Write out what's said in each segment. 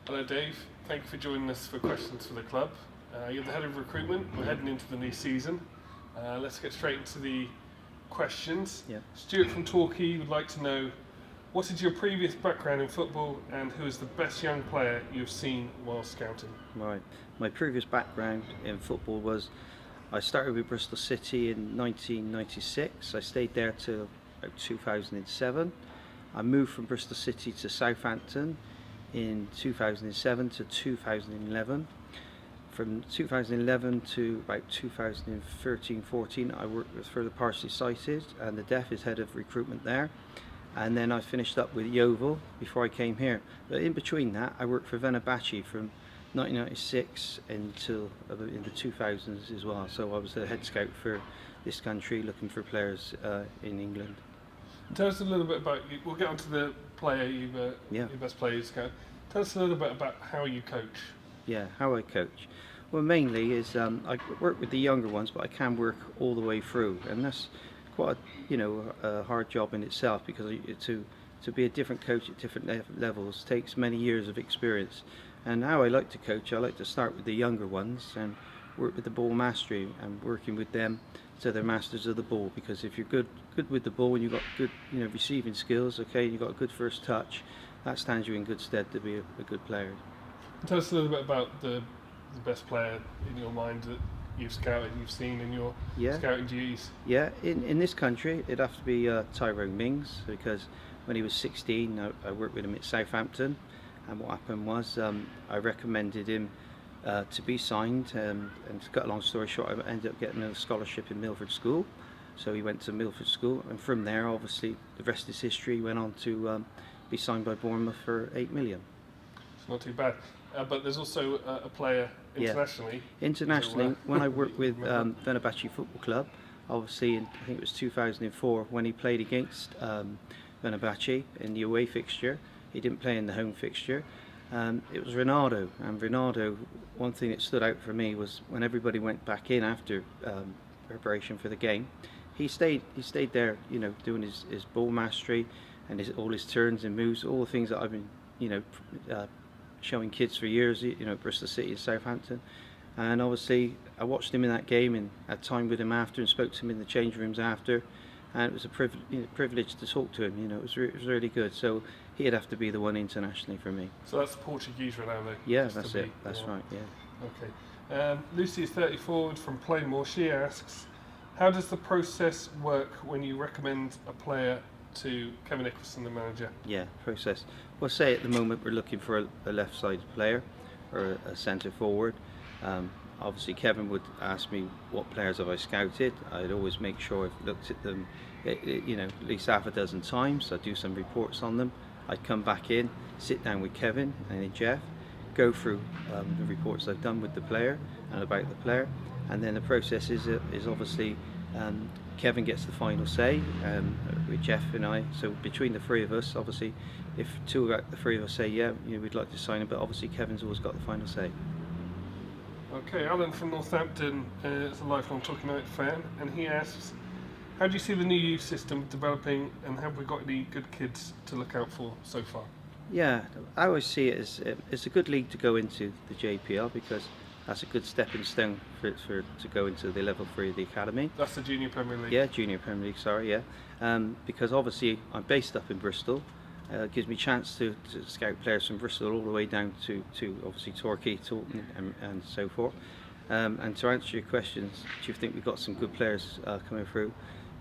Hello Dave, thank you for joining us for questions for the club. You're the head of recruitment, we're heading into the new season. Let's get straight into the questions. Yeah. Stuart from Torquay would like to know, what is your previous background in football and who is the best young player you've seen while scouting? Right. My previous background in football was I started with Bristol City in 1996. I stayed there till about 2007. I moved from Bristol City to Southampton in 2007 to 2011. From 2011 to about 2013-14 I worked for the partially sighted and the deaf as head of recruitment there, and then I finished up with Yeovil before I came here. But in between that I worked for Fenerbahce from 1996 until in the 2000s as well, so I was the head scout for this country looking for players in England. Tell us a little bit about, we'll get onto the player, your best player you scout. Tell us a little bit about how you coach. Yeah, how I coach. Well, mainly is I work with the younger ones, but I can work all the way through, and that's quite a hard job in itself, because to be a different coach at different levels takes many years of experience. And how I like to coach, I like to start with the younger ones and work with the ball mastery and working with them so they're masters of the ball, because if you're good with the ball and you've got good receiving skills, okay, you've got a good first touch, that stands you in good stead to be a good player. Tell us a little bit about the best player in your mind that you've scouted, you've seen in your scouting duties. Yeah, in this country it'd have to be Tyrone Mings, because when he was 16 I worked with him at Southampton, and what happened was I recommended him to be signed, and to cut a long story short, I ended up getting a scholarship in Milford School, so he went to Milford School, and from there obviously the rest is history. He went on to be signed by Bournemouth for 8 million. It's not too bad. But there's also a player internationally. Yeah. Internationally, when I worked with Fenerbahce Football Club, obviously I think it was 2004 when he played against Fenerbahce in the away fixture. He didn't play in the home fixture. It was Ronaldo, and Ronaldo, one thing that stood out for me was when everybody went back in after preparation for the game, he stayed there, doing his ball mastery and all his turns and moves, all the things that I've been showing kids for years, Bristol City and Southampton. And obviously I watched him in that game and had time with him after and spoke to him in the change rooms after, and it was a privilege to talk to him. It was really good. So he'd have to be the one internationally for me. So that's the Portuguese Ronaldo. Yeah, that's it. That's right. Yeah. Okay. Lucy is 34 from Plainmoor. She asks, how does the process work when you recommend a player to Kevin Nicholson, the manager? Yeah, process. Well, say at the moment we're looking for a left-sided player or a centre forward. Obviously Kevin would ask me what players have I scouted. I'd always make sure I've looked at them at least half a dozen times. I'd do some reports on them. I'd come back in, sit down with Kevin and then Jeff, go through the reports I've done with the player and about the player, and then the process is obviously Kevin gets the final say with Jeff and I. So between the three of us, obviously, if two out of the three of us say we'd like to sign him, but obviously Kevin's always got the final say. Okay, Alan from Northampton is a lifelong Talking Night fan, and he asks, how do you see the new youth system developing, and have we got any good kids to look out for so far? Yeah, I always see it as it's a good league to go into, the JPL, because that's a good stepping stone to go into the level 3 of the academy. That's the Junior Premier League? Yeah, Junior Premier League, sorry, yeah. Because obviously I'm based up in Bristol. It gives me a chance to scout players from Bristol all the way down to obviously Torquay, Taunton and so forth. And to answer your questions, do you think we've got some good players coming through?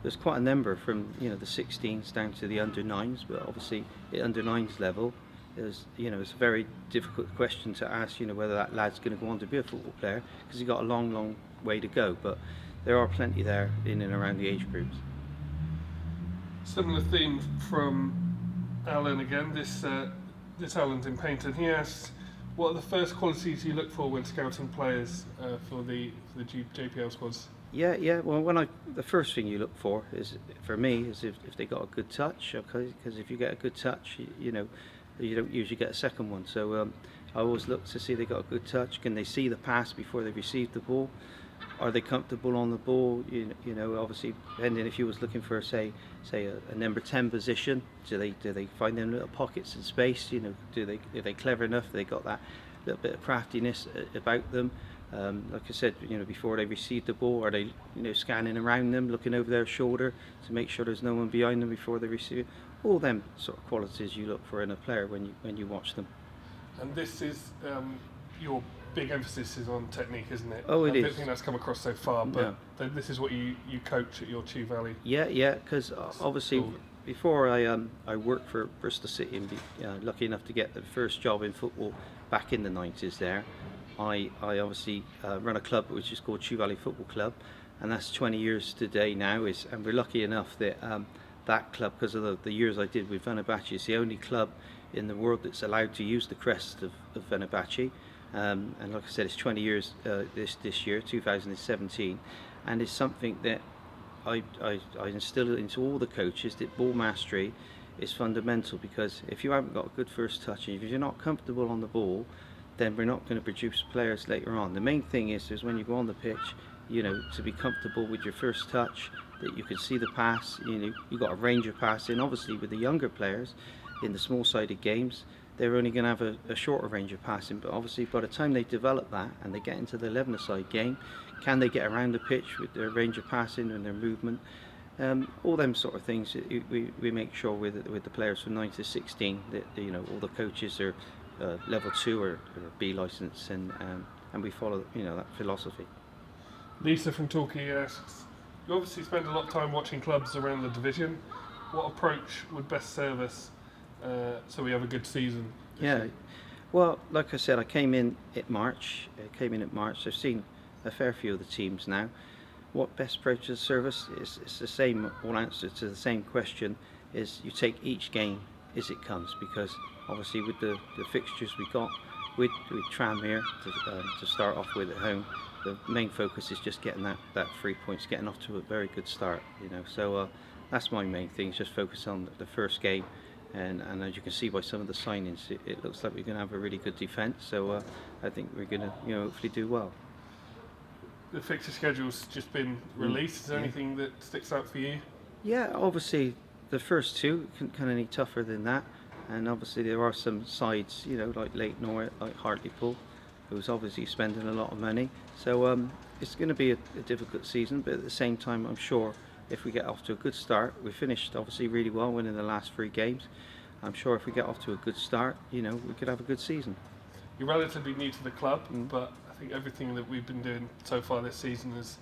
There's quite a number from the 16s down to the under 9s, but obviously at under 9s level, it's a very difficult question to ask, whether that lad's going to go on to be a football player, because he's got a long way to go, but there are plenty there in and around the age groups. Similar theme from Alan again. This Alan's in Paynton. He asks, what are the first qualities you look for when scouting players for the JPL squads? Yeah. Well, the first thing you look for is, for me, is if they got a good touch. Okay, because if you get a good touch, you don't usually get a second one. So I always look to see if they got a good touch. Can they see the pass before they receive the ball? Are they comfortable on the ball? Obviously, depending if you was looking for, say, say a number 10 position, do they find them little pockets in space? You know, are they clever enough? They got that little bit of craftiness about them. Like I said, you know, before they receive the ball, are they, you know, scanning around them, looking over their shoulder to make sure there's no one behind them before they receive it? All them sort of qualities you look for in a player when you watch them. And this is your big emphasis is on technique, isn't it? Oh, it I don't is. think that's come across so far, but No. this is what you coach at your Chew Valley. Yeah, because obviously cool. before I worked for Bristol City and lucky enough to get the first job in football back in the 90s there, I obviously run a club which is called Chew Valley Football Club, and that's 20 years today now. And we're lucky enough that that club, because of the years I did with Fenerbahce, is the only club in the world that's allowed to use the crest of Fenerbahce. And like I said, it's 20 years this year, 2017, and it's something that I instill into all the coaches, that ball mastery is fundamental, because if you haven't got a good first touch, and if you're not comfortable on the ball, then we're not going to produce players later on. The main thing is when you go on the pitch, you know, to be comfortable with your first touch, that you can see the pass, you know, you've got a range of passing. Obviously with the younger players in the small-sided games, they're only going to have a shorter range of passing, but obviously by the time they develop that and they get into the 11-a-side game, can they get around the pitch with their range of passing and their movement? All them sort of things we make sure with the players from 9 to 16 that, you know, all the coaches are level 2 or B license, and we follow, you know, that philosophy. Lisa from Torquay asks, you obviously spend a lot of time watching clubs around the division. What approach would best serve us so we have a good season? Yeah, well, like I said, I came in at March. I've seen a fair few of the teams now. What best approach to service is the same. All answer to the same question is you take each game as it comes, because obviously with the fixtures we got with Tranmere to start off with at home, the main focus is just getting that 3 points, getting off to a very good start, you know. So that's my main thing, is just focus on the first game, and as you can see by some of the signings, it looks like we're going to have a really good defence. So I think we're going to, you know, hopefully do well. The fixture schedule's just been released. Is there anything that sticks out for you? Yeah, obviously the first two couldn't kind of any tougher than that, and obviously there are some sides, you know, like Leyton Orient, like Hartlepool, who's obviously spending a lot of money. So it's going to be a difficult season, but at the same time, I'm sure if we get off to a good start, we finished obviously really well, winning the last 3 games. I'm sure if we get off to a good start, you know, we could have a good season. You're relatively new to the club, but I think everything that we've been doing so far this season has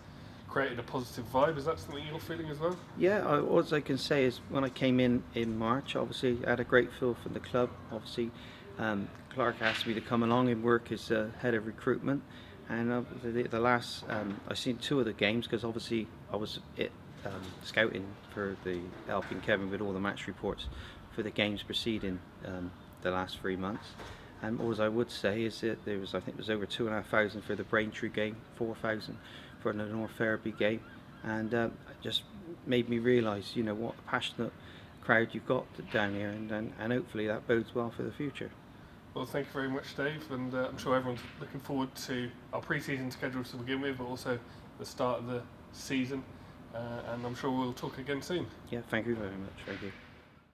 created a positive vibe. Is that something you're feeling as well? Yeah, all I can say is when I came in March, obviously I had a great feel from the club. Obviously Clark asked me to come along and work as head of recruitment, and the last I've seen 2 of the games, because obviously I was scouting for helping Kevin with all the match reports for the games preceding the last 3 months. And all I would say is that I think it was over 2,500 for the Braintree game, 4,000 for the North Ferriby game, and it just made me realise, you know, what a passionate crowd you've got down here, and hopefully that bodes well for the future. Well, thank you very much, Dave, and I'm sure everyone's looking forward to our pre-season schedule to begin with, but also the start of the season, and I'm sure we'll talk again soon. Yeah, thank you very much. Thank you.